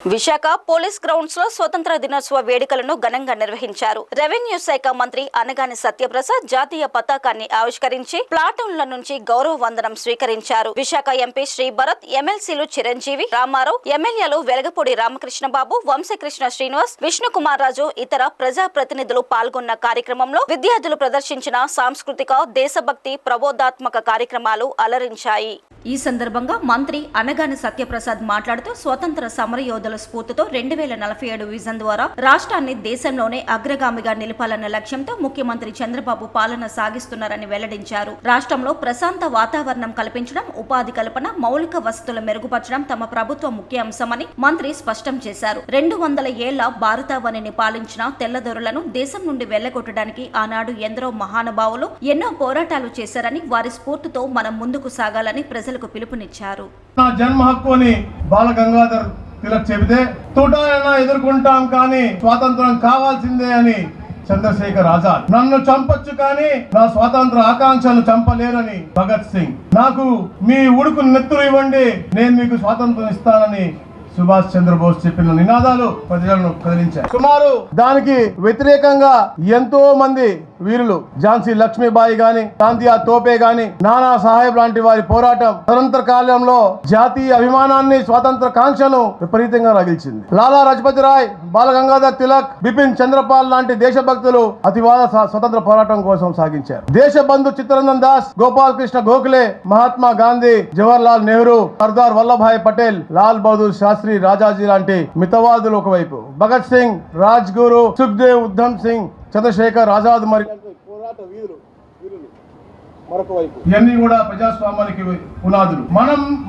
Visakha police grounds లో స్వతంత్ర దినోత్సవ వేడుకలను ఘనంగా నిర్వహించారు. రెవెన్యూ శాఖ మంత్రి అనగాని సత్యప్రసాద్ జాతీయ పతాకాన్ని ఆవిష్కరించి ప్లాటూన్ల నుంచి గౌరవ వందనం స్వీకరించారు. విశాఖ ఎంపీ శ్రీ భరత్, ఎమ్మెల్సీలు చిరంజీవి, రామారావు, ఎమ్మెల్యేలు వెలగపూడి రామకృష్ణబాబు, వంశకృష్ణ శ్రీనివాస్, విష్ణుకుమార్ రాజు, ఇతర ప్రజాప్రతినిధులు పాల్గొన్న కార్యక్రమంలో విద్యార్థులు ప్రదర్శించిన సాంస్కృతిక, దేశభక్తి, ప్రబోధాత్మక కార్యక్రమాలు అలరించాయి. ఈ సందర్భంగా మంత్రి అనగాని సత్యప్రసాద్ మాట్లాడుతూ స్వతంత్ర సమరయోధుల స్ఫూర్తితో 2047 విజన్ ద్వారా రాష్ట్రాన్ని దేశంలోనే అగ్రగామిగా నిలపాలన్న లక్ష్యంతో ముఖ్యమంత్రి చంద్రబాబు పాలన సాగిస్తున్నారని వెల్లడించారు. రాష్ట్రంలో ప్రశాంత వాతావరణం కల్పించడం, ఉపాధి కల్పన, మౌలిక వసతులు మెరుగుపరచడం తమ ప్రభుత్వ ముఖ్య అంశమని మంత్రి స్పష్టం చేశారు. 200 ఏళ్ల భారతావనిని పాలించిన తెల్లదొరలను దేశం నుండి వెళ్లగొట్టడానికి ఆనాడు ఎందరో మహానుభావులు ఎన్నో పోరాటాలు చేశారని, వారి స్ఫూర్తితో మనం ముందుకు సాగాలని ప్రజలకు పిలుపునిచ్చారు. నా జన్మ హక్కు అని బాల గంగాధర్ తిలక్ చెబితే తూటాలైనా ఎదుర్కొంటాం కానీ స్వాతంత్రం కావాల్సిందే అని చంద్రశేఖర్ ఆజాద్. నన్ను చంపొచ్చు కానీ నా స్వాతంత్ర ఆకాంక్షను చంపలేరని భగత్ సింగ్. నాకు మీ ఉడుకు నెత్తురు ఇవ్వండి, నేను మీకు స్వాతంత్రం ఇస్తానని సుభాష్ చంద్రబోస్ చెప్పిన నినాదాలు ప్రజలను కదిలించాయి. సుమారు దానికి వ్యతిరేకంగా ఎంతో మంది వీరులు, ఝాన్సీ లక్ష్మీబాయి గాని, తాంతియా తోపే గాని, నానా సాహెబ్ లాంటి వారి పోరాటం స్వతంత్ర కాలంలో జాతీయ అభిమానాన్ని, స్వాతంత్ర కాంక్షను విపరీతంగా రగిల్చింది. లాలా లజపతి రాయ్, బాల గంగాధర్ తిలక్, బిపిన్ చంద్రపాల్ లాంటి దేశభక్తులు అతివాద స్వతంత్ర పోరాటం కోసం సాగించారు. దేశబంధు చిత్తరంజన్ దాస్, గోపాల్ కృష్ణ గోఖలే, మహాత్మా గాంధీ, జవహర్ లాల్ నెహ్రూ, సర్దార్ వల్లభాయ్ పటేల్, లాల్ బహదూర్ శాస్త్రి, రాజాజీ లాంటి మితవాదులు ఒకవైపు, భగత్ సింగ్, రాజ్ గురు, సుఖ్దేవ్, ఉద్ధమ్ సింగ్, చంద్రశేఖర్ ఆజాద్ మరి పోరాట వీరులు మరొక వైపు. ఇవన్నీ కూడా ప్రజాస్వామ్యానికి పునాదులు.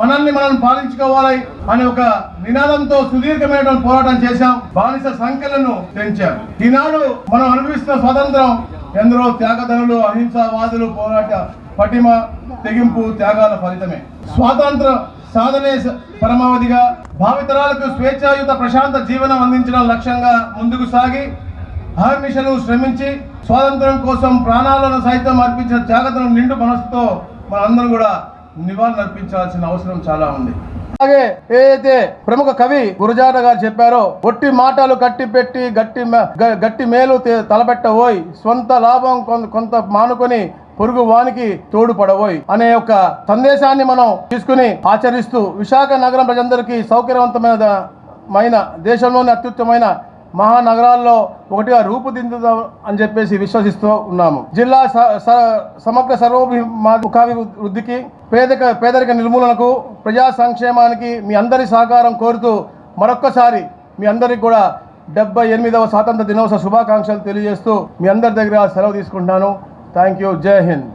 మనల్ని పాలించుకోవాలి అనే ఒక నినాదంతో సుదీర్ఘమైన పోరాటం చేశాం. బానిస సంఖ్యలను పెంచాం. ఈనాడు మనం అనుభవిస్తున్న స్వాతంత్రం ఎందరో త్యాగధనులు, అహింసావాదులు పోరాట పటిమ, తెగింపు, త్యాగాల ఫలితమే. స్వాతంత్ర సాధనే పరమావధిగా భావితరాలకు స్వేచ్ఛాయుత ప్రశాంత జీవనం అందించడం లక్ష్యంగా ముందుకు సాగి అహర్నిశలు శ్రమించి స్వాతంత్రం కోసం ప్రాణాలను సైతం అర్పించిన త్యాగతను నిండు మనసుతో మనందరం కూడా నివాళులు అర్పించాల్సిన అవసరం చాలా ఉంది. అలాగే ఏదైతే ప్రముఖ కవి గురజాడ గారు చెప్పారో, ఒట్టి మాటలు కట్టి పెట్టి గట్టి మేలు తలపెట్టబోయ్, స్వంత లాభం కొంత మానుకొని పొరుగు వానికి తోడుపడబోయ్ అనే ఒక సందేశాన్ని మనం తీసుకుని ఆచరిస్తూ విశాఖ నగరం ప్రజలందరికీ సౌకర్యవంతమైన దేశంలోని అత్యుత్తమైన మహానగరాల్లో ఒకటిగా రూపుదిద్దుదాం అని చెప్పేసి విశ్వసిస్తూ ఉన్నాము. జిల్లా సమగ్ర సర్వోముఖాభివృద్ధికి, పేదరిక నిర్మూలనకు, ప్రజా సంక్షేమానికి మీ అందరి సహకారం కోరుతూ మరొక్కసారి మీ అందరికి కూడా 78వ స్వాతంత్ర దినోత్సవ శుభాకాంక్షలు తెలియజేస్తూ మీ అందరి దగ్గర సెలవు తీసుకుంటున్నాను. Thank you. జై హింద్.